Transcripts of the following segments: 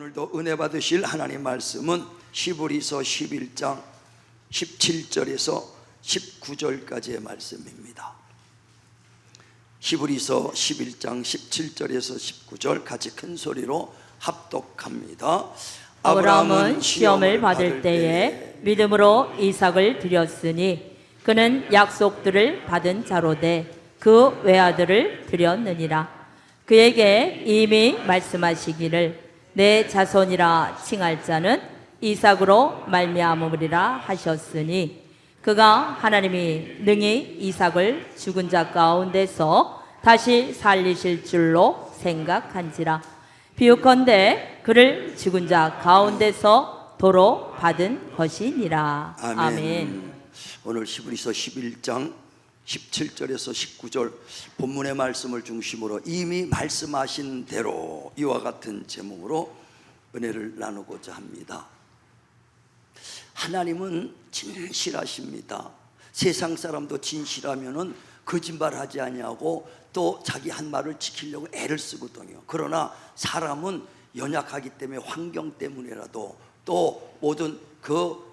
오늘도 은혜 받으실 하나님 말씀은 히브리서 11장 17절에서 19절까지의 말씀입니다. 히브리서 11장 17절에서 19절 같이 큰 소리로 합독합니다. 아브라함은 시험을 받을 때에 믿음으로 이삭을 드렸으니 그는 약속들을 받은 자로되 그 외아들을 드렸느니라. 그에게 이미 말씀하시기를 내 자손이라 칭할 자는 이삭으로 말미암으리라 하셨으니 그가 하나님이 능히 이삭을 죽은 자 가운데서 다시 살리실 줄로 생각한지라. 비유컨대 그를 죽은 자 가운데서 도로 받은 것이니라. 아멘. 오늘 히브리서 11장 17절에서 19절 본문의 말씀을 중심으로 이미 말씀하신 대로 이와 같은 제목으로 은혜를 나누고자 합니다. 하나님은 진실하십니다. 세상 사람도 진실하면은 거짓말하지 아니하고 또 자기 한 말을 지키려고 애를 쓰거든요. 그러나 사람은 연약하기 때문에 환경 때문에라도 또 모든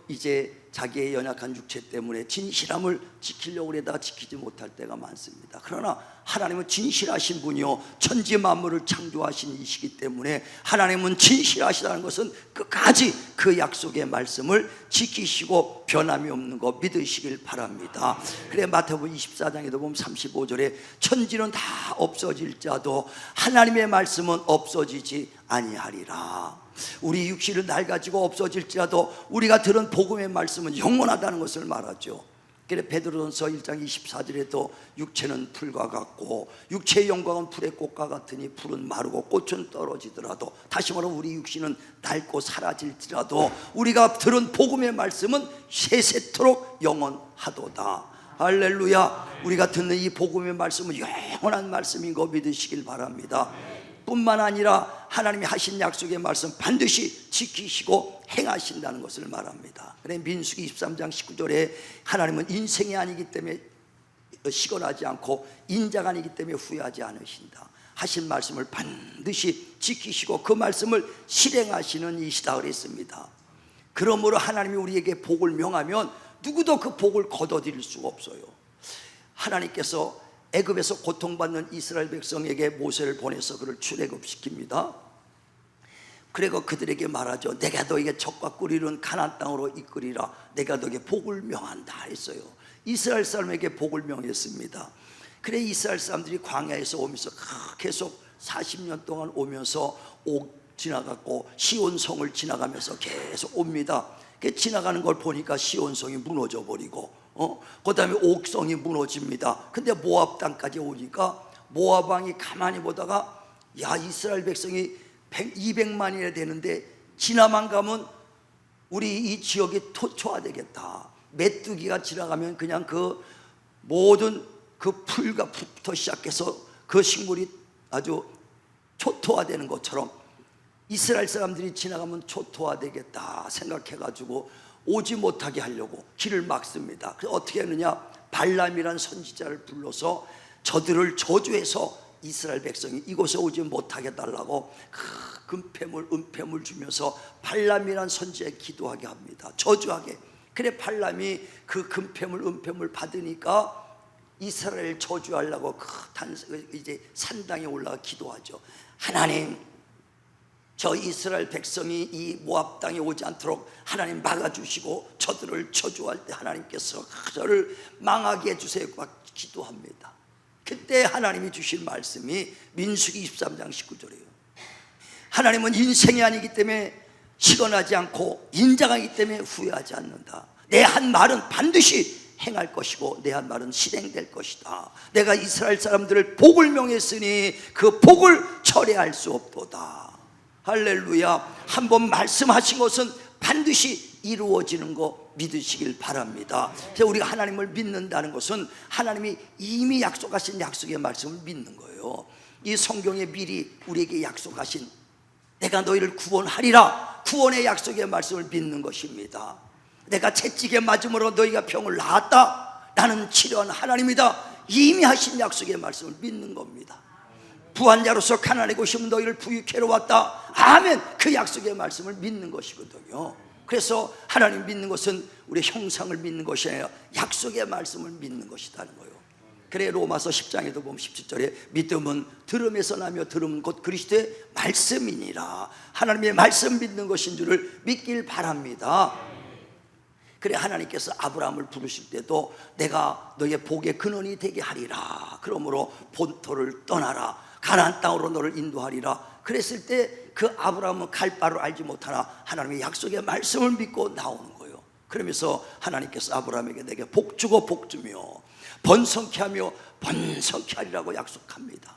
이제 자기의 연약한 육체 때문에 진실함을 지키려고 해다 지키지 못할 때가 많습니다. 그러나 하나님은 진실하신 분이요 천지 만물을 창조하신 이시기 때문에 하나님은 진실하시다는 것은 끝까지 그 약속의 말씀을 지키시고 변함이 없는 거 믿으시길 바랍니다. 그래 마태복음 24장에도 보면 35절에 천지는 다 없어질지라도 하나님의 말씀은 없어지지 아니하리라. 우리 육신은 낡아지고 없어질지라도 우리가 들은 복음의 말씀은 영원하다는 것을 말하죠. 그래 베드로전서 1장 24절에도 육체는 풀과 같고 육체의 영광은 풀의 꽃과 같으니 풀은 마르고 꽃은 떨어지더라도, 다시 말하면 우리 육신은 낡고 사라질지라도 우리가 들은 복음의 말씀은 세세토록 영원하도다. 할렐루야. 우리가 듣는 이 복음의 말씀은 영원한 말씀인 거 믿으시길 바랍니다. 뿐만 아니라 하나님이 하신 약속의 말씀 반드시 지키시고 행하신다는 것을 말합니다. 그래 민수기 23장 19절에 하나님은 인생이 아니기 때문에 시건하지 않고 인자가 아니기 때문에 후회하지 않으신다. 하신 말씀을 반드시 지키시고 그 말씀을 실행하시는 이시다 그랬습니다. 그러므로 하나님이 우리에게 복을 명하면 누구도 그 복을 거둬들일 수가 없어요. 하나님께서 애굽에서 고통받는 이스라엘 백성에게 모세를 보내서 그를 출애굽시킵니다. 그리고 그들에게 말하죠. 내가 너에게 적과 꿀이른 가나안 땅으로 이끌이라. 내가 너에게 복을 명한다 했어요. 이스라엘 사람에게 복을 명했습니다. 그래 이스라엘 사람들이 광야에서 오면서 계속 40년 동안 오면서 지나갔고 시온성을 지나가면서 계속 옵니다. 지나가는 걸 보니까 시온성이 무너져 버리고 그 다음에 옥성이 무너집니다. 근데 모압 땅까지 오니까 모압 왕이 가만히 보다가 야 이스라엘 백성이 200만이나 되는데 지나만 가면 우리 이 지역이 토초화되겠다. 메뚜기가 지나가면 그냥 그 모든 그 풀과 풀부터 시작해서 그 식물이 아주 초토화되는 것처럼 이스라엘 사람들이 지나가면 초토화되겠다 생각해가지고 오지 못하게 하려고 길을 막습니다. 그래서 어떻게 하느냐, 발람이란 선지자를 불러서 저들을 저주해서 이스라엘 백성이 이곳에 오지 못하게 해달라고 금패물 은패물 주면서 발람이란 선지자에 기도하게 합니다. 저주하게. 그래 발람이 그 금패물 은패물 받으니까 이스라엘 저주하려고 이제 산당에 올라가 기도하죠. 하나님, 저 이스라엘 백성이 이 모압 땅에 오지 않도록 하나님 막아주시고 저들을 저주할 때 하나님께서 저를 망하게 해주세요. 막 기도합니다. 그때 하나님이 주신 말씀이 민수기 23장 19절이에요. 하나님은 인생이 아니기 때문에 시건하지 않고 인자가이기 때문에 후회하지 않는다. 내 한 말은 반드시 행할 것이고 내 한 말은 실행될 것이다. 내가 이스라엘 사람들을 복을 명했으니 그 복을 철회할 수 없도다. 할렐루야. 한번 말씀하신 것은 반드시 이루어지는 거 믿으시길 바랍니다. 그래서 우리가 하나님을 믿는다는 것은 하나님이 이미 약속하신 약속의 말씀을 믿는 거예요. 이 성경에 미리 우리에게 약속하신 내가 너희를 구원하리라, 구원의 약속의 말씀을 믿는 것입니다. 내가 채찍에 맞음으로 너희가 병을 낳았다, 나는 치료한 하나님이다, 이미 하신 약속의 말씀을 믿는 겁니다. 구한자로서 가난하게 오시면 너희를 부유케 하러 왔다. 아멘. 그 약속의 말씀을 믿는 것이거든요. 그래서 하나님 믿는 것은 우리 형상을 믿는 것이 아니라 약속의 말씀을 믿는 것이라는 거예요. 그래 로마서 10장에도 보면 17절에 믿음은 들음에서 나며 들음은 곧 그리스도의 말씀이니라. 하나님의 말씀 믿는 것인 줄을 믿길 바랍니다. 그래 하나님께서 아브라함을 부르실 때도 내가 너의 복의 근원이 되게 하리라. 그러므로 본토를 떠나라. 가나안 땅으로 너를 인도하리라. 그랬을 때 그 아브라함은 갈 바를 알지 못하나 하나님의 약속의 말씀을 믿고 나오는 거예요. 그러면서 하나님께서 아브라함에게 내게 복 주고 복 주며 번성케 하며 번성케 하리라고 약속합니다.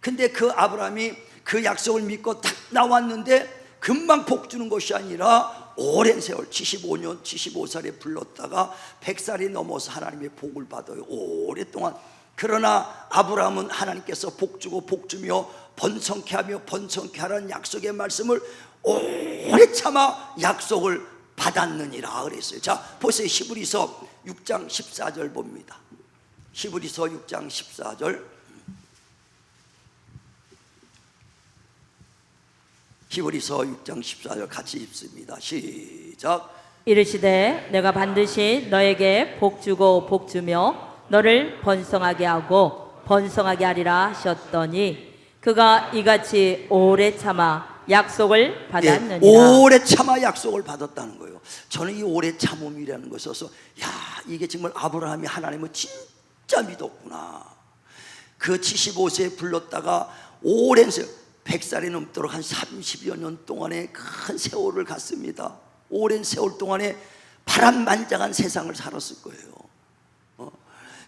근데 그 아브라함이 그 약속을 믿고 딱 나왔는데 금방 복 주는 것이 아니라 오랜 세월 75년 75살에 불렀다가 100살이 넘어서 하나님의 복을 받아요. 오랫동안. 그러나 아브라함은 하나님께서 복 주고 복 주며 번성케 하며 번성케 하라는 약속의 말씀을 오래 참아 약속을 받았느니라 그랬어요. 자 보세요. 히브리서 6장 14절 봅니다. 히브리서 6장 14절. 히브리서 6장 14절 같이 읽습니다. 시작. 이르시되 내가 반드시 너에게 복 주고 복 주며 너를 번성하게 하고 번성하게 하리라 하셨더니 그가 이같이 오래 참아 약속을 받았느니라. 오래 참아 약속을 받았다는 거예요. 저는 이 오래 참음이라는 것에서 야 이게 정말 아브라함이 하나님을 진짜 믿었구나. 그 75세에 불렀다가 오랜 세월 100살이 넘도록 한 30여 년 동안의 큰 세월을 갔습니다. 오랜 세월 동안에 파란만장한 세상을 살았을 거예요.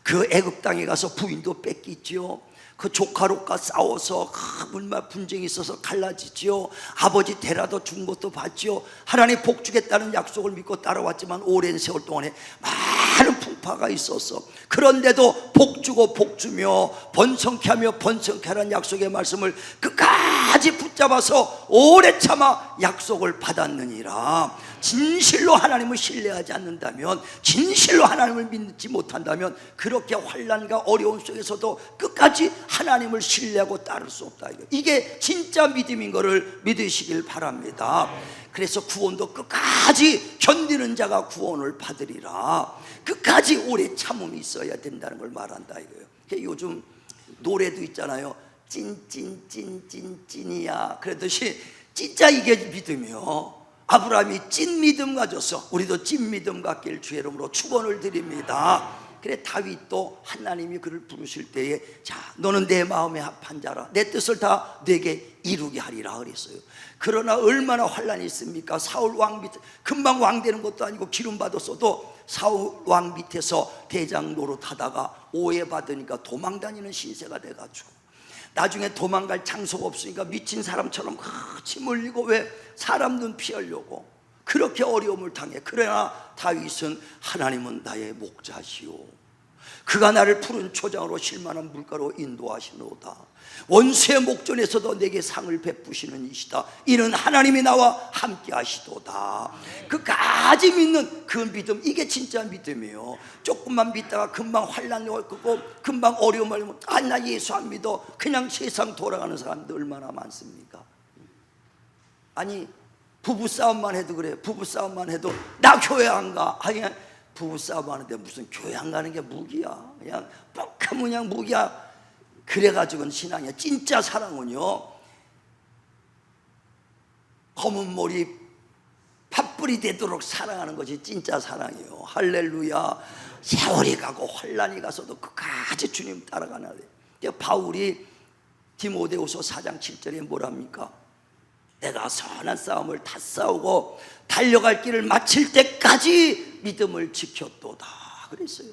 그 애굽 땅에 가서 부인도 뺏기지요. 그 조카롯과 싸워서 얼마 분쟁이 있어서 갈라지지요. 아버지 데려다 준 것도 봤지요. 하나님 복 주겠다는 약속을 믿고 따라왔지만 오랜 세월 동안에 많은 풍파가 있었어. 그런데도 복 주고 복 주며 번성케 하며 번성케 하라는 약속의 말씀을 끝까지 붙잡아서 오래 참아 약속을 받았느니라. 진실로 하나님을 신뢰하지 않는다면, 진실로 하나님을 믿지 못한다면 그렇게 환난과 어려움 속에서도 끝까지 하나님을 신뢰하고 따를 수 없다. 이게 진짜 믿음인 것을 믿으시길 바랍니다. 그래서 구원도 끝까지 견디는 자가 구원을 받으리라. 끝까지 오래 참음이 있어야 된다는 걸 말한다 이거예요. 요즘 노래도 있잖아요. 찐이야. 그러듯이 진짜 이게 믿음이요. 아브라함이 찐 믿음 가져서 우리도 찐 믿음 갖길 주의 이름으로 축원을 드립니다. 그래 다윗도 하나님이 그를 부르실 때에 자 너는 내 마음에 합한 자라 내 뜻을 다 내게 이루게 하리라 그랬어요. 그러나 얼마나 환난이 있습니까? 사울 왕 밑에 금방 왕 되는 것도 아니고 기름 받았어도 사울 왕 밑에서 대장 노릇하다가 오해받으니까 도망다니는 신세가 돼가지고 나중에 도망갈 장소가 없으니까 미친 사람처럼 같이 몰리고 왜 사람 눈 피하려고 그렇게 어려움을 당해. 그러나 다윗은 하나님은 나의 목자시오. 그가 나를 푸른 초장으로 쉴만한 물가로 인도하시노다. 원수의 목전에서도 내게 상을 베푸시는 이시다. 이는 하나님이 나와 함께 하시도다. 그까지 믿는 그 믿음, 이게 진짜 믿음이에요. 조금만 믿다가 금방 환난이 올 거고 금방 어려움을 오면 나 예수 안 믿어 그냥 세상 돌아가는 사람들 얼마나 많습니까? 아니 부부싸움만 해도 그래. 부부싸움만 해도 나 교회 안 가. 아니 부부싸움 하는데 무슨 교회 안 가는 게 무기야. 그냥 뻑하면 그냥 무기야. 그래가지고는 신앙이야. 진짜 사랑은요 검은 머리 팥불이 되도록 사랑하는 것이 진짜 사랑이에요. 할렐루야. 세월이 가고 환난이 가서도 끝까지 주님 따라가나 돼. 바울이 디모데후서 4장 7절에 뭐랍니까? 내가 선한 싸움을 다 싸우고 달려갈 길을 마칠 때까지 믿음을 지켰도다 그랬어요.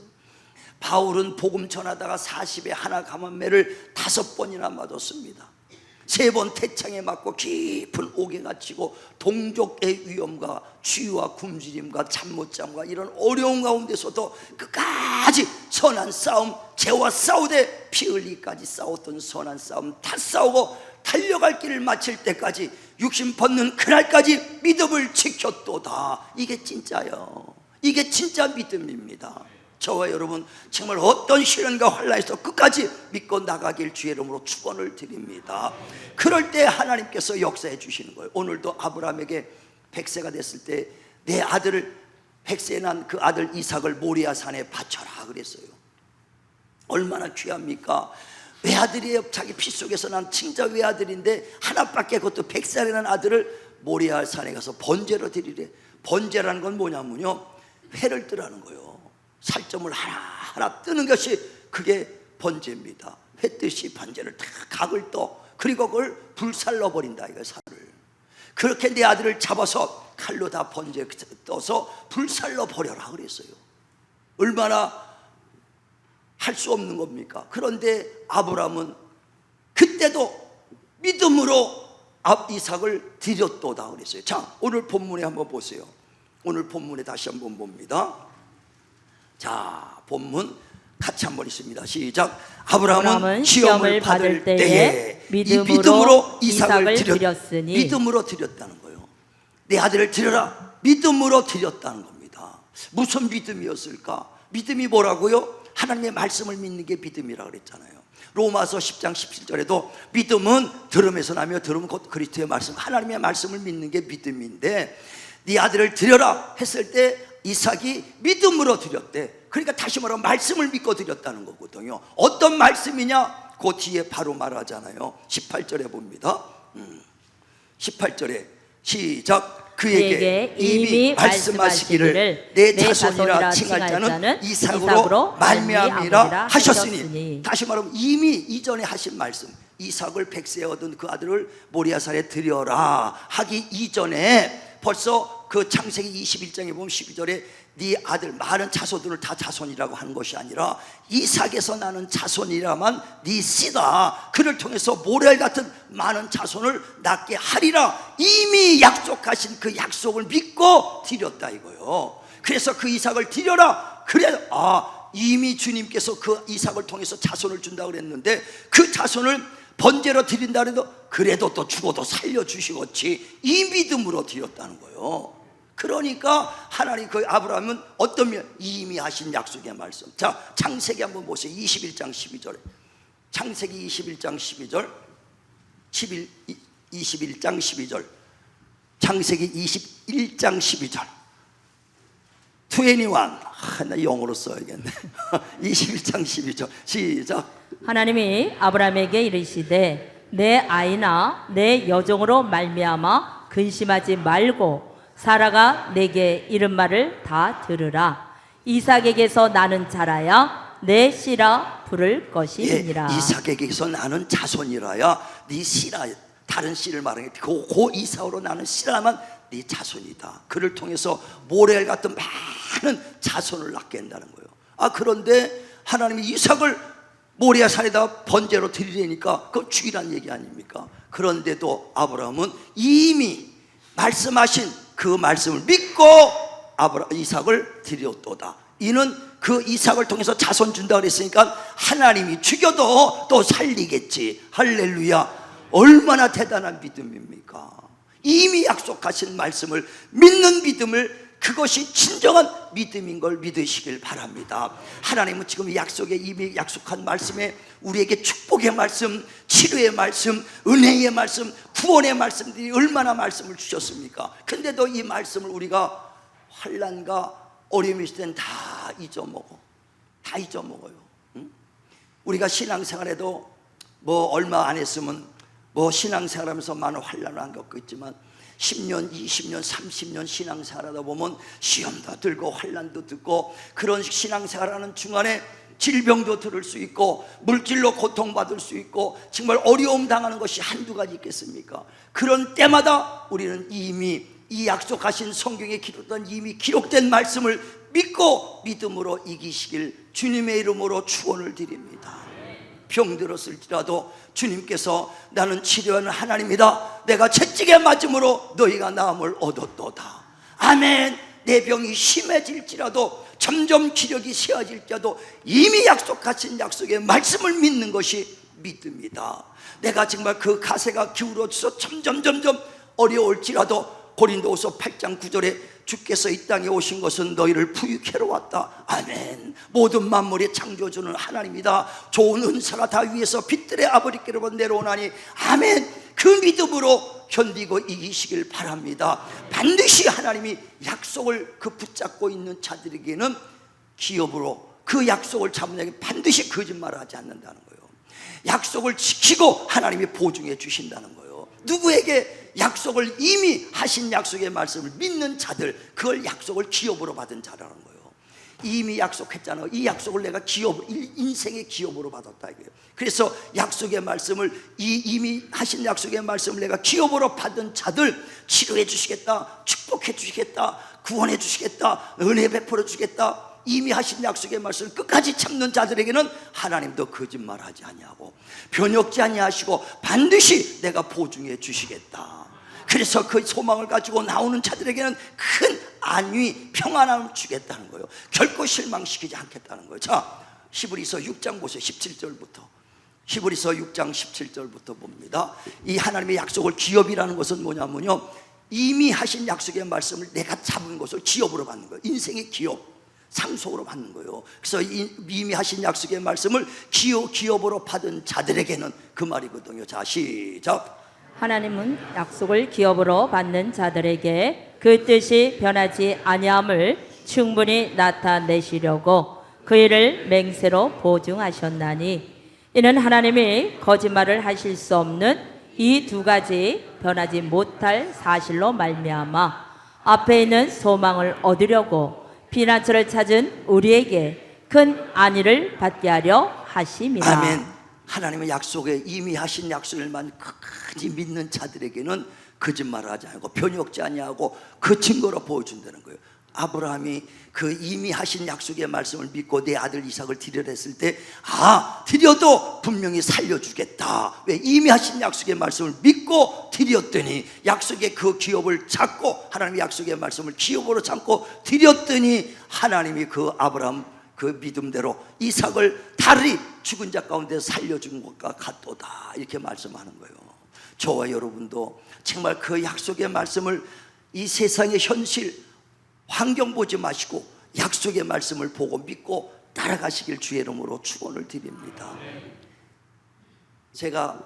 바울은 복음 전하다가 40에 하나 감한매를 5번이나 맞았습니다. 3번 태창에 맞고 깊은 옥에 갇히고 동족의 위험과 추위와 굶주림과 잠 못 잠과 이런 어려운 가운데서도 끝까지 선한 싸움, 죄와 싸우되 피 흘리기까지 싸웠던 선한 싸움 다 싸우고 달려갈 길을 마칠 때까지 육신 벗는 그날까지 믿음을 지켰도다. 이게 진짜요. 이게 진짜 믿음입니다. 저와 여러분 정말 어떤 시련과 환난에서 끝까지 믿고 나가길 주의 이름으로 축원을 드립니다. 그럴 때 하나님께서 역사해 주시는 거예요. 오늘도 아브라함에게 100세가 됐을 때 내 아들을 100세에 난 그 아들 이삭을 모리아 산에 바쳐라 그랬어요. 얼마나 귀합니까? 외아들이에요. 자기 피 속에서 난 친자 외아들인데 하나밖에, 그것도 100살에 난 아들을 모리아 산에 가서 번제로 드리래. 번제라는 건 뭐냐면요, 회를 뜨라는 거예요. 살점을 하나하나 뜨는 것이 그게 번제입니다. 회 뜨시 번제를 다 각을 떠, 그리고 그걸 불살러 버린다 이거, 살을. 그렇게 내 아들을 잡아서 칼로 다 번제 떠서 불살러 버려라 그랬어요. 얼마나 할 수 없는 겁니까? 그런데 아브라함은 그때도 믿음으로 이삭을 드렸도다 그랬어요. 자, 오늘 본문에 한번 보세요. 오늘 본문에 다시 한번 봅니다. 자, 본문 같이 한번 있습니다. 시작. 아브라함은 시험을 받을 때에 믿음으로 이삭을 드렸으니, 믿음으로 드렸다는 거예요. 내 아들을 드려라, 믿음으로 드렸다는 겁니다. 무슨 믿음이었을까? 믿음이 뭐라고요? 하나님의 말씀을 믿는 게 믿음이라고 그랬잖아요. 로마서 10장 17절에도 믿음은 들음에서 나며 들음은 곧 그리스도의 말씀, 하나님의 말씀을 믿는 게 믿음인데, 네 아들을 드려라 했을 때 이삭이 믿음으로 드렸대. 그러니까 다시 말하면 말씀을 믿고 드렸다는 거거든요. 어떤 말씀이냐? 그 뒤에 바로 말하잖아요. 18절에 봅니다. 18절에 시작. 그에게 이미 말씀하시기를 내 자손이라 칭할 자는 이삭으로 말미암이라 하셨으니, 다시 말하면 이미 이전에 하신 말씀, 이삭을 100세에 얻은 그 아들을 모리아산에 드려라 하기 이전에 벌써 그 창세기 21장에 보면 12절에 네 아들 많은 자손들을 다 자손이라고 하는 것이 아니라 이삭에서 나는 자손이라만 네 씨다, 그를 통해서 모래알 같은 많은 자손을 낳게 하리라 이미 약속하신 그 약속을 믿고 드렸다 이거요. 그래서 그 이삭을 드려라. 그래, 이미 주님께서 그 이삭을 통해서 자손을 준다고 그랬는데 그 자손을 번제로 드린다 해도 그래도 또 죽어도 살려주시겠지, 이 믿음으로 드렸다는 거예요. 그러니까 하나님 그 아브라함은 어떤 면 이미 하신 약속의 말씀. 자, 창세기 한번 보세요. 21장 12절에 창세기 21장 12절 21장 12절 창세기 21장 12절 21. 나 영어로 써야겠네. 21장 12절 시작. 하나님이 아브라함에게 이르시되 내 아이나 내 여종으로 말미암아 근심하지 말고 사라가 내게 이른 말을 다 들으라. 이삭에게서 나는 자라야 내 씨라 부를 것이니라. 예, 이삭에게서 나는 자손이라야 네 씨라, 다른 씨를 말하는 게 그 이삭으로 나는 씨라만 네 자손이다. 그를 통해서 모래알 같은 많은 자손을 낳게 한다는 거예요. 그런데 하나님이 이삭을 모리아 산에다 번제로 드리려니까 그건 죽이란 얘기 아닙니까? 그런데도 아브라함은 이미 말씀하신 그 말씀을 믿고 이삭을 드렸도다. 이는 그 이삭을 통해서 자손 준다 그랬으니까 하나님이 죽여도 또 살리겠지. 할렐루야. 얼마나 대단한 믿음입니까? 이미 약속하신 말씀을 믿는 믿음을, 그것이 진정한 믿음인 걸 믿으시길 바랍니다. 하나님은 지금 약속에 이미 약속한 말씀에 우리에게 축복의 말씀, 치료의 말씀, 은혜의 말씀, 구원의 말씀들이 얼마나 말씀을 주셨습니까? 근데도 이 말씀을 우리가 환난과 어려움이 있을 땐 다 잊어먹어요. 응? 우리가 신앙생활에도 뭐 얼마 안 했으면 뭐 신앙생활하면서 많은 환난을 안 겪고 있지만 10년, 20년, 30년 신앙생활하다 보면 시험도 들고 환난도 듣고 그런 신앙생활하는 중간에 질병도 들을 수 있고 물질로 고통받을 수 있고 정말 어려움 당하는 것이 한두 가지 있겠습니까? 그런 때마다 우리는 이미 이 약속하신 성경에 기록된 이미 기록된 말씀을 믿고 믿음으로 이기시길 주님의 이름으로 축원을 드립니다. 병들었을지라도 주님께서 나는 치료하는 하나님이다, 내가 채찍에 맞음으로 너희가 나음을 얻었도다. 아멘. 내 병이 심해질지라도 점점 기력이 쇠해질지라도 이미 약속하신 약속의 말씀을 믿는 것이 믿음이다. 내가 정말 그 가세가 기울어져서 점점 어려울지라도 고린도후서 8장 9절에 주께서 이 땅에 오신 것은 너희를 부유케 하러 왔다. 아멘. 모든 만물의 창조주는 하나님이다. 좋은 은사가 다 위에서 빛들의 아버지께로 내려오나니 아멘. 그 믿음으로 견디고 이기시길 바랍니다. 반드시 하나님이 약속을 그 붙잡고 있는 자들에게는 기업으로 그 약속을 잡는 자에게 반드시 거짓말을 하지 않는다는 거예요. 약속을 지키고 하나님이 보증해 주신다는 거예요. 누구에게 약속을 이미 하신 약속의 말씀을 믿는 자들, 그걸 약속을 기업으로 받은 자라는 거예요. 이미 약속했잖아요. 이 약속을 내가 인생의 기업으로 받았다 이거예요. 그래서 약속의 말씀을, 이미 하신 약속의 말씀을 내가 기업으로 받은 자들 치료해 주시겠다, 축복해 주시겠다, 구원해 주시겠다, 은혜 베풀어 주시겠다, 이미 하신 약속의 말씀을 끝까지 참는 자들에게는 하나님도 거짓말하지 아니하고 변혁지 아니하시고 반드시 내가 보증해 주시겠다. 그래서 그 소망을 가지고 나오는 자들에게는 큰 안위, 평안함을 주겠다는 거예요. 결코 실망시키지 않겠다는 거예요. 자, 히브리서 6장 보세요. 17절부터. 히브리서 6장 17절부터 봅니다. 이 하나님의 약속을 기업이라는 것은 뭐냐면요, 이미 하신 약속의 말씀을 내가 잡은 것을 기업으로 받는 거예요. 인생의 기업, 상속으로 받는 거예요. 그래서 이미 하신 약속의 말씀을 기업으로 받은 자들에게는 그 말이거든요. 자, 시작. 하나님은 약속을 기업으로 받는 자들에게 그 뜻이 변하지 아니함을 충분히 나타내시려고 그 일을 맹세로 보증하셨나니, 이는 하나님이 거짓말을 하실 수 없는 이 두 가지 변하지 못할 사실로 말미암아 앞에 있는 소망을 얻으려고 피난처를 찾은 우리에게 큰 안위를 받게 하려 하심이라. 아멘. 하나님의 약속에 이미 하신 약속을만 끝까지 믿는 자들에게는 거짓말을 하지 않고 변혁지 아니하고 그 증거로 보여준다는 거예요. 아브라함이 그 이미 하신 약속의 말씀을 믿고 내 아들 이삭을 드리려 했을 때, 드려도 분명히 살려주겠다. 왜? 이미 하신 약속의 말씀을 믿고 드렸더니, 약속의 그 기업을 잡고, 하나님의 약속의 말씀을 기업으로 잡고 드렸더니 하나님이 그 아브라함 그 믿음대로 이삭을 달리 죽은 자 가운데 살려준 것과 같도다, 이렇게 말씀하는 거예요. 저와 여러분도 정말 그 약속의 말씀을, 이 세상의 현실 환경 보지 마시고 약속의 말씀을 보고 믿고 따라가시길 주의 이름으로 축원을 드립니다. 제가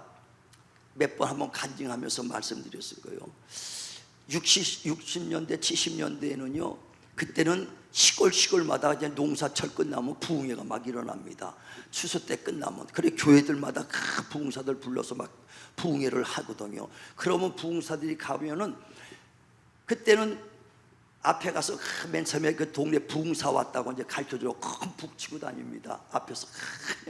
몇 번 한번 간증하면서 말씀드렸을 거예요. 60년대 70년대에는요, 그때는 시골마다 이제 농사철 끝나면 부흥회가 막 일어납니다. 추수 때 끝나면, 그래 교회들마다 그 부흥사들 불러서 막 부흥회를 하거든요. 그러면 부흥사들이 가면은, 그때는 앞에 가서 맨 처음에 그 동네 부흥사 왔다고 이제 가르쳐주고 큰 북 치고 다닙니다. 앞에서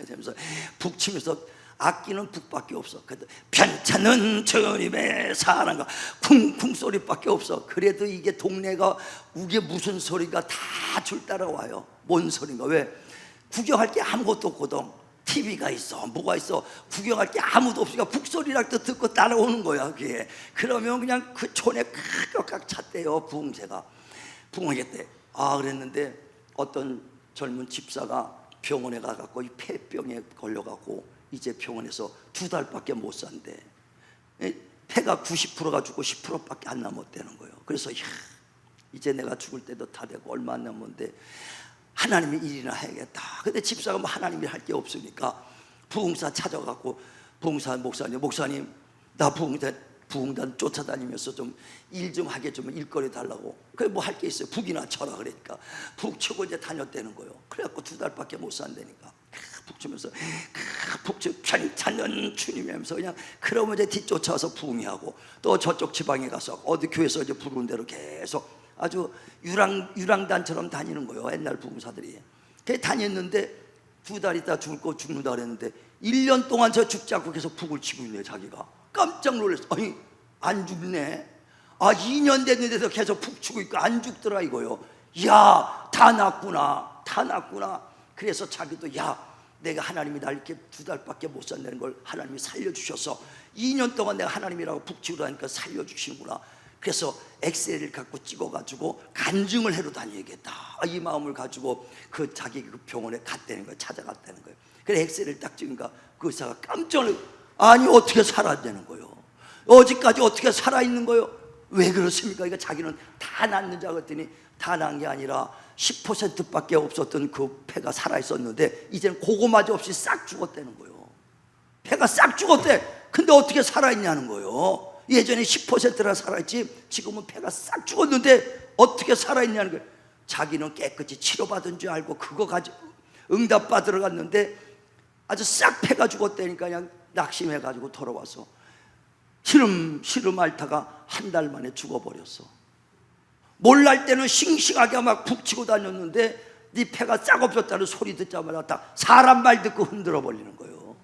하면서 북 치면서 악기는 북밖에 없어. 그래도 편찮은 주님의 사랑과 쿵쿵 소리밖에 없어. 그래도 이게 동네가 우게 무슨 소리가 다 줄 따라와요. 뭔 소리인가? 왜? 구경할 게 아무것도 없거든. TV가 있어, 뭐가 있어, 구경할 게 아무도 없으니까 북소리라도 듣고 따라오는 거야. 그게. 그러면 그냥 그 촌에 깍깍 찼대요, 부흥제가. 부흥회 때. 그랬는데 어떤 젊은 집사가 병원에 가갖고 이 폐병에 걸려갖고 이제 병원에서 2달밖에 못 산대. 폐가 90%가 죽고 10%밖에 안 남았다는 거예요. 그래서 이제 내가 죽을 때도 다 되고 얼마 안 남았는데 하나님의 일이나 해야겠다. 근데 집사가 뭐 하나님이 할 게 없으니까 부흥사 찾아갖고, 부흥사 목사님 나 부흥단 쫓아다니면서 좀 일 좀 하게 좀 일거리 달라고. 그래 뭐 할 게 있어요. 북이나 쳐라 그러니까 북 치고 이제 다녔다는 거예요. 그래갖고 2달밖에 못 산다니까. 북 치면서 편찮는 주님이면서 그냥, 그러면 이제 뒤쫓아서 부흥하고, 또 저쪽 지방에 가서 어디 교회에서 이제 부르는 대로 계속 아주 유랑단처럼 다니는 거예요. 옛날 부흥사들이. 그래 다녔는데 2달 있다 죽는다 그랬는데 1년 동안 저 죽지 않고 계속 북을 치고 있네. 자기가 깜짝 놀랐어. 아니 안 죽네. 2년 됐는데도 계속 북 치고 있고 안 죽더라 이거요. 야, 다 낫구나. 그래서 자기도 내가 하나님이 날 이렇게 2달밖에 못 산다는 걸 하나님이 살려주셔서 2년 동안 내가 하나님이라고 북치고 다니까 살려주시는구나. 그래서 엑셀을 갖고 찍어가지고 간증을 해로 다녀야겠다, 이 마음을 가지고 그 자기 그 병원에 갔다는 거예요. 찾아갔다는 거예요. 그래 엑셀을 딱 찍으니까 그 의사가 깜짝 놀라서, 아니 어떻게 살았다는 거예요. 어제까지 어떻게 살아있는 거예요? 왜 그렇습니까? 이거 자기는 다 낳는 줄 알았더니 다 낳은 게 아니라 10%밖에 없었던 그 폐가 살아있었는데 이제는 그거마저 없이 싹 죽었다는 거예요. 폐가 싹 죽었대. 근데 어떻게 살아있냐는 거예요. 예전에 10%나 살아있지 지금은 폐가 싹 죽었는데 어떻게 살아있냐는 거예요. 자기는 깨끗이 치료받은 줄 알고 그거 가지고 응답 받으러 갔는데 아주 싹 폐가 죽었다니까 그냥 낙심해가지고 돌아와서 시름 앓다가 한 달 만에 죽어버렸어. 몰랄 때는 싱싱하게 막 북치고 다녔는데 네 폐가 싹 없었다는 소리 듣자마자 딱 사람 말 듣고 흔들어 버리는 거예요.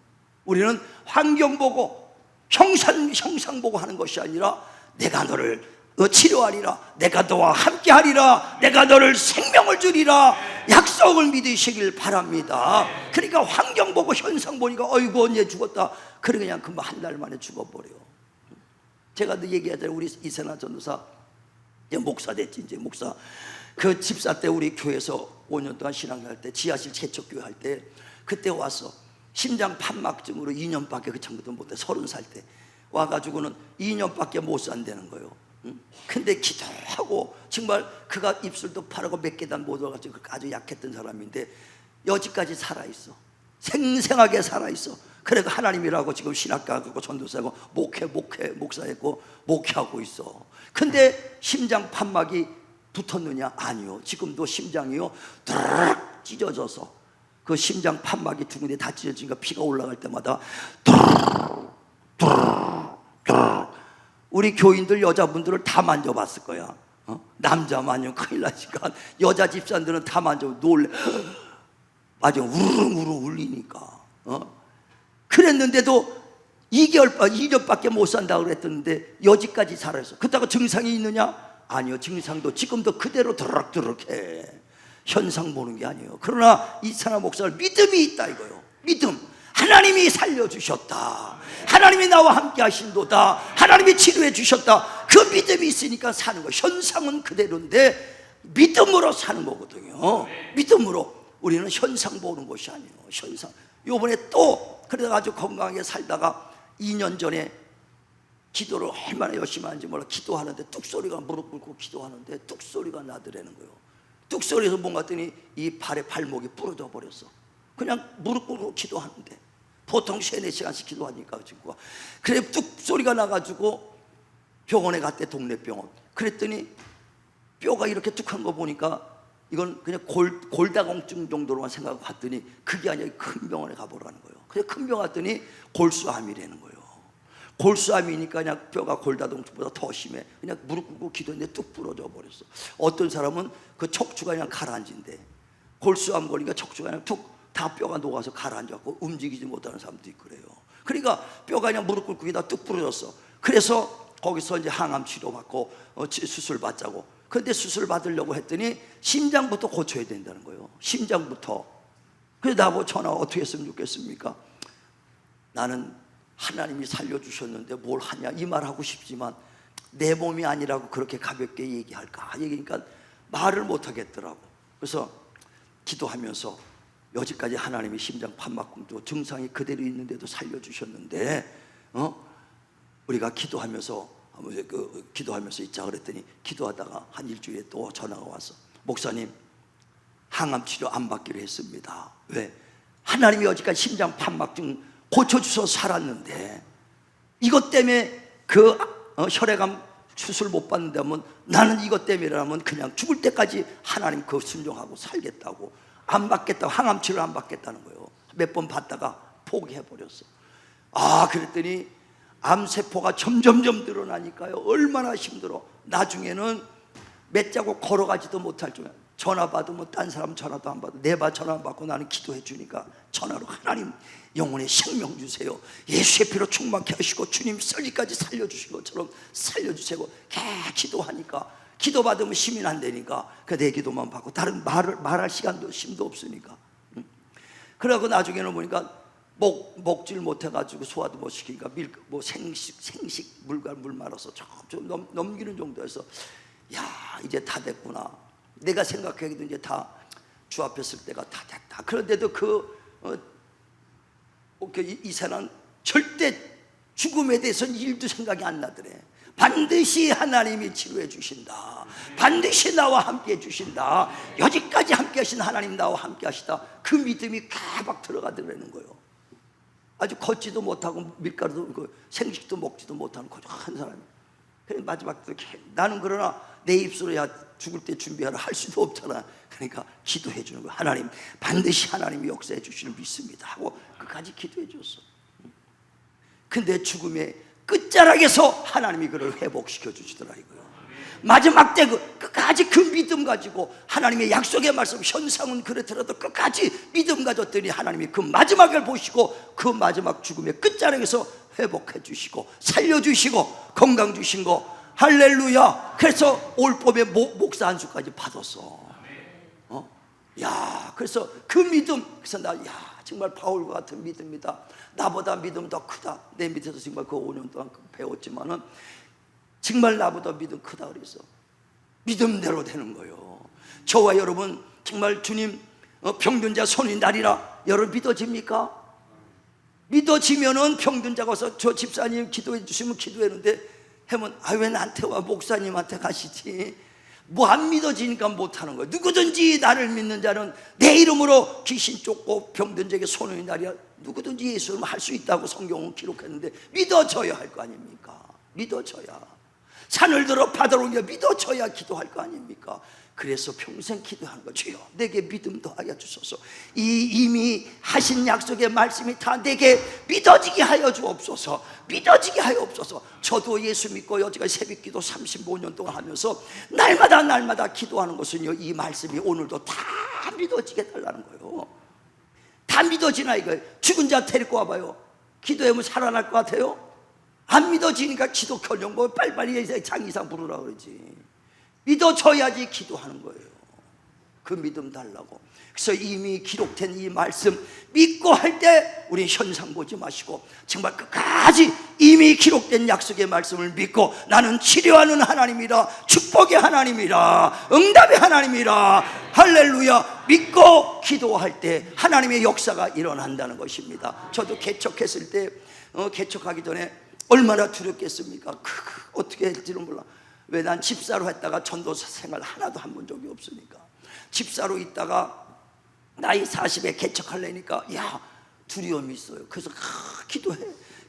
우리는 환경 보고 형상 보고 하는 것이 아니라 내가 너를 치료하리라, 내가 너와 함께 하리라, 내가 너를 생명을 주리라 약속을 믿으시길 바랍니다. 그러니까 환경 보고 현상 보니까 어이구 언제 죽었다. 그래 그냥 금방 한 달 만에 죽어버려. 제가 늘 얘기하잖아요. 우리 이세나 전도사 이제 목사 됐지. 이제 목사 그 집사 때 우리 교회에서 5년 동안 신앙할 때 지하실 개척교회 할 때 그때 와서 심장 판막증으로 2년밖에 그 전부터 못해 30살 때 와가지고는 2년밖에 못 산다는 거예요. 근데 기도하고 정말 그가 입술도 파르고 몇 계단 못 와가지고 아주 약했던 사람인데 여지까지 살아있어. 생생하게 살아있어. 그래서 하나님이라고 지금 신학가 가고 전도사고 목사했고 목회하고 있어. 근데 심장 판막이 붙었느냐? 아니요. 지금도 심장이요 드르륵 찢어져서 그 심장 판막이 두 군데 다 찢어지니까 피가 올라갈 때마다 우리 교인들 여자분들을 다 만져봤을 거야. 남자 만지면 큰일 나니까 여자 집사들은 다 만져 놀래. 맞아, 우르르 울리니까. 그랬는데도 2년밖에 못 산다고 그랬던데 여지까지 살아있어. 그렇다고 증상이 있느냐? 아니요. 증상도 지금도 그대로 드럭드럭해. 현상 보는 게 아니에요. 그러나 이사나 목사를 믿음이 있다 이거요. 믿음. 하나님이 살려주셨다. 하나님이 나와 함께 하신도다. 하나님이 치료해 주셨다. 그 믿음이 있으니까 사는 거. 현상은 그대로인데 믿음으로 사는 거거든요. 믿음으로. 우리는 현상 보는 것이 아니에요. 현상. 요번에 또 그래서 아주 건강하게 살다가 2년 전에 기도를 얼마나 열심히 하는지 몰라. 기도하는데 뚝소리가 무릎 꿇고 기도하는데 뚝소리가 나더라는 거예요. 뚝소리에서 뭔가 했더니 이 발에 발목이 부러져 버렸어. 그냥 무릎 꿇고 기도하는데 보통 3-4시간씩 기도하니까 친구가. 그래 뚝소리가 나가지고 병원에 갔대. 동네 병원. 그랬더니 뼈가 이렇게 뚝한 거 보니까 이건 그냥 골다공증 정도로만 생각하고 갔더니 그게 아니라 큰 병원에 가보라는 거예요. 그래서 큰 병원 갔더니 골수암이라는 거예요. 골수암이니까 그냥 뼈가 골다공증보다 더 심해. 그냥 무릎 꿇고 기도했는데 뚝 부러져 버렸어. 어떤 사람은 그 척추가 그냥 가라앉은데 골수암 걸리니까 척추가 그냥 툭 다 뼈가 녹아서 가라앉았고 움직이지 못하는 사람도 있고 그래요. 그러니까 뼈가 그냥 무릎 꿇고 기다 뚝 부러졌어. 그래서 거기서 이제 항암 치료 받고 수술 받자고. 그런데 수술 받으려고 했더니 심장부터 고쳐야 된다는 거예요. 심장부터. 그래서 나보고 전화 어떻게 했으면 좋겠습니까? 나는 하나님이 살려주셨는데 뭘 하냐 이 말 하고 싶지만 내 몸이 아니라고 그렇게 가볍게 얘기할까 얘기니까 말을 못 하겠더라고. 그래서 기도하면서 여지까지 하나님이 심장 판막증도 증상이 그대로 있는데도 살려주셨는데 우리가 기도하면서 있자 그랬더니 기도하다가 한 일주일에 또 전화가 와서 목사님 항암 치료 안 받기로 했습니다. 왜? 하나님이 여지까지 심장 판막증 고쳐주셔서 살았는데 이것 때문에 그 혈액암 수술 못 받는다면 나는 이것 때문이라면 그냥 죽을 때까지 하나님 그 순종하고 살겠다고. 안 받겠다고. 항암 치료 안 받겠다는 거예요. 몇 번 받다가 포기해버렸어. 그랬더니 암세포가 점점점 늘어나니까요 얼마나 힘들어. 나중에는 몇 자국 걸어가지도 못할 정도야. 전화 받으면 딴 사람 전화도 안 받고 내 전화 안 받고 나는 기도해 주니까 전화로 하나님 영혼의 생명 주세요. 예수의 피로 충만케 하시고 주님 썰기까지 살려주신 것처럼 살려주세요. 기도하니까 기도 받으면 힘이 안 되니까 내 기도만 받고 다른 말할 시간도 힘도 없으니까. 그러고 나중에는 보니까 먹질 못해가지고 소화도 못 시키니까 생식 물 말아서 좀 넘기는 정도에서 야 이제 다 됐구나. 내가 생각하기도 이제 다 주 앞에 쓸 때가 다 됐다. 그런데도 이사는 절대 죽음에 대해서는 일도 생각이 안 나더래. 반드시 하나님이 치료해 주신다. 반드시 나와 함께 해 주신다. 여기까지 함께 하신 하나님 나와 함께 하시다. 그 믿음이 가박 들어가더라는 거예요. 아주 걷지도 못하고 밀가루도 생식도 먹지도 못하는 고독한 사람이. 그래 마지막 때 나는 그러나 내 입술로 야 죽을 때 준비하라 할 수도 없잖아. 그러니까 기도해 주는 거야. 하나님 반드시 하나님이 역사해 주시는 믿습니다 하고 끝까지 기도해 줬어. 근데 죽음의 끝자락에서 하나님이 그를 회복시켜 주시더라고요. 마지막 때 끝까지 그 믿음 가지고 하나님의 약속의 말씀, 현상은 그렇더라도 끝까지 믿음 가졌더니 하나님이 그 마지막을 보시고 그 마지막 죽음의 끝자락에서 회복해 주시고 살려주시고 건강 주신 거 할렐루야. 그래서 올 봄에 목사 안수까지 받았어. 야, 그래서 그 믿음, 그래서 정말 바울과 같은 믿음이다. 나보다 믿음 더 크다. 내 밑에서 정말 그 5년 동안 배웠지만은 정말 나보다 믿음 크다 그랬어. 믿음대로 되는 거예요. 저와 여러분 정말 주님 병든 자 손이 나리라. 여러분 믿어집니까? 믿어지면은 병든 자가 와서 저 집사님 기도해 주시면 기도했는데 하면 왜 나한테 와 목사님한테 가시지? 뭐 안 믿어지니까 못하는 거예요. 누구든지 나를 믿는 자는 내 이름으로 귀신 쫓고 병든 자에게 손이 나리라. 누구든지 예수 이름으로 할 수 있다고 성경은 기록했는데 믿어져야 할 거 아닙니까? 믿어져야. 산을 들어 바다로 옮겨 믿어져야 기도할 거 아닙니까? 그래서 평생 기도하는 거죠. 주여 내게 믿음 더하여 주소서. 이미 하신 약속의 말씀이 다 내게 믿어지게 하여 주옵소서. 믿어지게 하여 없소서. 저도 예수 믿고 여지가 새벽기도 35년 동안 하면서 날마다 기도하는 것은요, 이 말씀이 오늘도 다 믿어지게 달라는 거예요. 다 믿어지나 이거예요. 죽은 자 데리고 와봐요. 기도하면 살아날 것 같아요? 안 믿어지니까 기도 결령 뭐 빨리빨리 장이상 부르라 그러지. 믿어져야지 기도하는 거예요. 그 믿음 달라고. 그래서 이미 기록된 이 말씀 믿고 할 때 우리 현상 보지 마시고 정말 끝까지 이미 기록된 약속의 말씀을 믿고 나는 치료하는 하나님이라, 축복의 하나님이라, 응답의 하나님이라, 할렐루야 믿고 기도할 때 하나님의 역사가 일어난다는 것입니다. 저도 개척했을 때 개척하기 전에 얼마나 두렵겠습니까? 어떻게 할지는 몰라. 왜 난 집사로 했다가 전도사 생활 하나도 한 번 적이 없으니까. 집사로 있다가 나이 40에 개척하려니까 두려움이 있어요. 그래서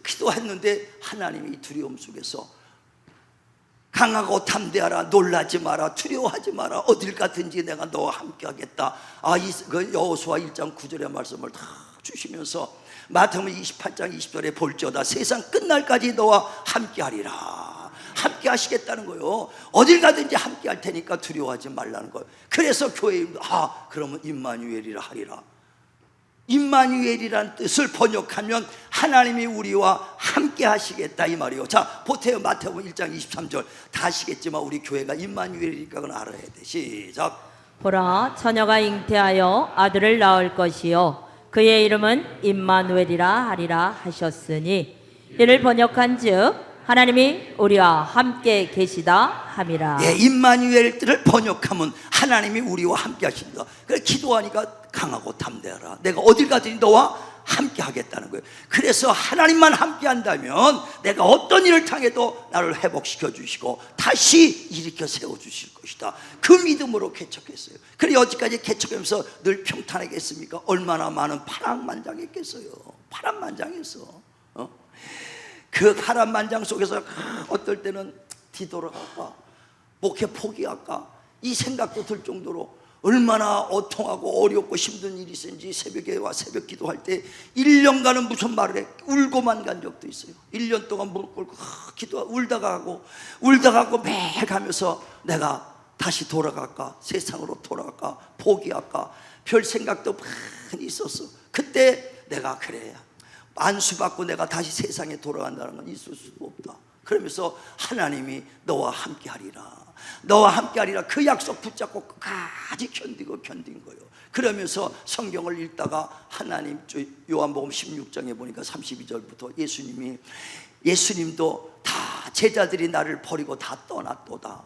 기도했는데 하나님이 이 두려움 속에서 강하고 담대하라, 놀라지 마라, 두려워하지 마라, 어딜 가든지 내가 너와 함께 하겠다. 여호수아 1장 9절의 말씀을 다 주시면서 마태복음 28장 20절에 볼지어다 세상 끝날까지 너와 함께 하리라. 함께 하시겠다는 거예요. 어딜 가든지 함께 할 테니까 두려워하지 말라는 거예요. 그래서 교회 이름도 그러면 임마누엘이라 하리라. 임마누엘이란 뜻을 번역하면 하나님이 우리와 함께 하시겠다 이 말이에요. 자, 보태요. 마태복음 1장 23절 다 아시겠지만 우리 교회가 임마누엘이니까 그건 알아야 돼. 시작. 보라 처녀가 잉태하여 아들을 낳을 것이요 그의 이름은 임마누엘이라 하리라 하셨으니 이를 번역한즉 하나님이 우리와 함께 계시다 함이라. 임마누엘 뜻을 번역하면 하나님이 우리와 함께 하신다. 그래 기도하니까 강하고 담대하라. 내가 어딜 가든지 너와 함께 하겠다는 거예요. 그래서 하나님만 함께 한다면 내가 어떤 일을 당해도 나를 회복시켜 주시고 다시 일으켜 세워 주실 것이다. 그 믿음으로 개척했어요. 그래 여지까지 개척하면서 늘 평탄하게 했습니까? 얼마나 많은 파란만장했겠어요. 파란만장했어. 그 파란만장 속에서 어떨 때는 뒤돌아갈까, 목회 포기할까 이 생각도 들 정도로 얼마나 어통하고 어렵고 힘든 일이 있었는지 새벽에 와 새벽 기도할 때 1년간은 무슨 말을 해 울고만 간 적도 있어요. 1년 동안 무릎 꿇고 울다가 가고 매일 가면서 내가 다시 돌아갈까, 세상으로 돌아갈까, 포기할까 별 생각도 많이 있었어. 그때 내가 그래 안수받고 내가 다시 세상에 돌아간다는 건 있을 수도 없다. 그러면서 하나님이 너와 함께 하리라, 너와 함께 하리라 그 약속 붙잡고 끝까지 견딘 거예요. 그러면서 성경을 읽다가 하나님 요한복음 16장에 보니까 32절부터 예수님도 다 제자들이 나를 버리고 다 떠났도다.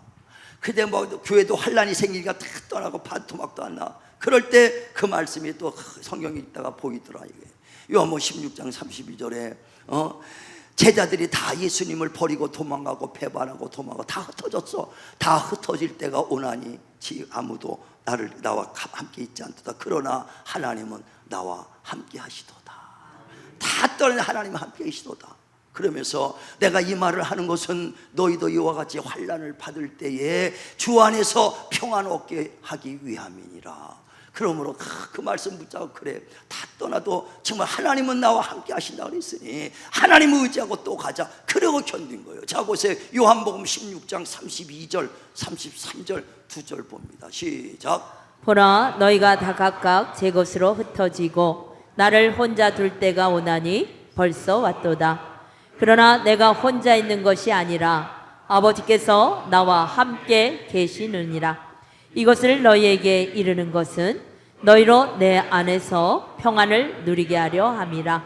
그때 교회도 환란이 생기니까 다 떠나고 반토막도 안 나. 그럴 때 그 말씀이 또 성경 읽다가 보이더라. 이게 요한복음 16장 32절에 제자들이 다 예수님을 버리고 도망가고 배반하고 도망가고 다 흩어졌어. 다 흩어질 때가 오나니 아무도 나와 함께 있지 않도다. 그러나 하나님은 나와 함께 하시도다. 다 떠난 하나님은 함께 하시도다. 그러면서 내가 이 말을 하는 것은 너희도 이와 같이 환난을 받을 때에 주 안에서 평안 얻게 하기 위함이니라. 그러므로 그 말씀 붙잡고 그래, 다 떠나도 정말 하나님은 나와 함께 하신다 그랬으니 하나님을 의지하고 또 가자. 그러고 견딘 거예요. 자 보세요. 요한복음 16장 32절 33절 두 절 봅니다. 시작. 보라, 너희가 다 각각 제 것으로 흩어지고 나를 혼자 둘 때가 오나니 벌써 왔도다. 그러나 내가 혼자 있는 것이 아니라 아버지께서 나와 함께 계시느니라. 이것을 너희에게 이르는 것은 너희로 내 안에서 평안을 누리게 하려 함이라.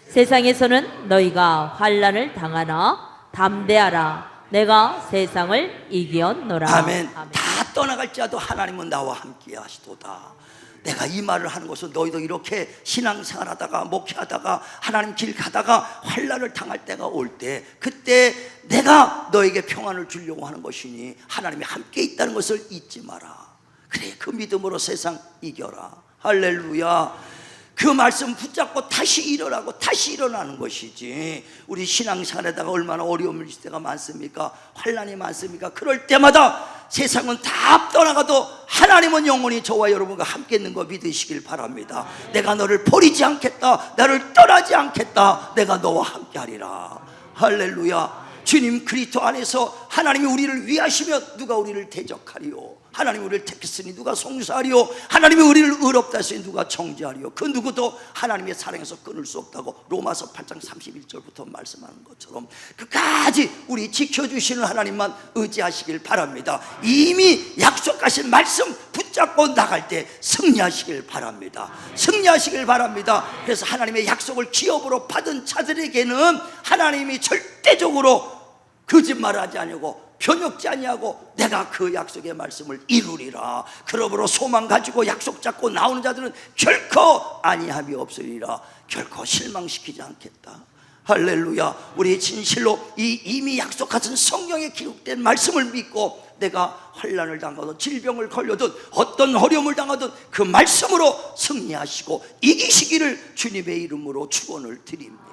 세상에서는 너희가 환난을 당하나 담대하라. 내가 세상을 이기었노라. 아멘. 다 떠나갈지라도 하나님은 나와 함께 하시도다. 내가 이 말을 하는 것은 너희도 이렇게 신앙생활하다가 목회하다가 하나님 길 가다가 환난을 당할 때가 올 때, 그때 내가 너에게 평안을 주려고 하는 것이니 하나님이 함께 있다는 것을 잊지 마라. 그래, 그 믿음으로 세상 이겨라. 할렐루야. 그 말씀 붙잡고 다시 일어나고 다시 일어나는 것이지. 우리 신앙생활에다가 얼마나 어려움을 있을 때가 많습니까? 환난이 많습니까? 그럴 때마다 세상은 다 떠나가도 하나님은 영원히 저와 여러분과 함께 있는 거 믿으시길 바랍니다. 내가 너를 버리지 않겠다. 나를 떠나지 않겠다. 내가 너와 함께 하리라. 할렐루야. 주님 그리스도 안에서 하나님이 우리를 위하시며 누가 우리를 대적하리요? 하나님이 우리를 택했으니 누가 송사하리요? 하나님이 우리를 의롭다 했으니 누가 정죄하리요? 그 누구도 하나님의 사랑에서 끊을 수 없다고 로마서 8장 31절부터 말씀하는 것처럼 끝까지 우리 지켜주시는 하나님만 의지하시길 바랍니다. 이미 약속하신 말씀 붙잡고 나갈 때 승리하시길 바랍니다. 승리하시길 바랍니다. 그래서 하나님의 약속을 기업으로 받은 자들에게는 하나님이 절대적으로 거짓말하지 아니하고 변혁지 아니하고 내가 그 약속의 말씀을 이루리라. 그러므로 소망 가지고 약속 잡고 나오는 자들은 결코 아니함이 없으리라. 결코 실망시키지 않겠다. 할렐루야. 우리 진실로 이 이미 약속하신 성경에 기록된 말씀을 믿고 내가 환난을 당하든 질병을 걸려든 어떤 어려움을 당하든 그 말씀으로 승리하시고 이기시기를 주님의 이름으로 축원을 드립니다.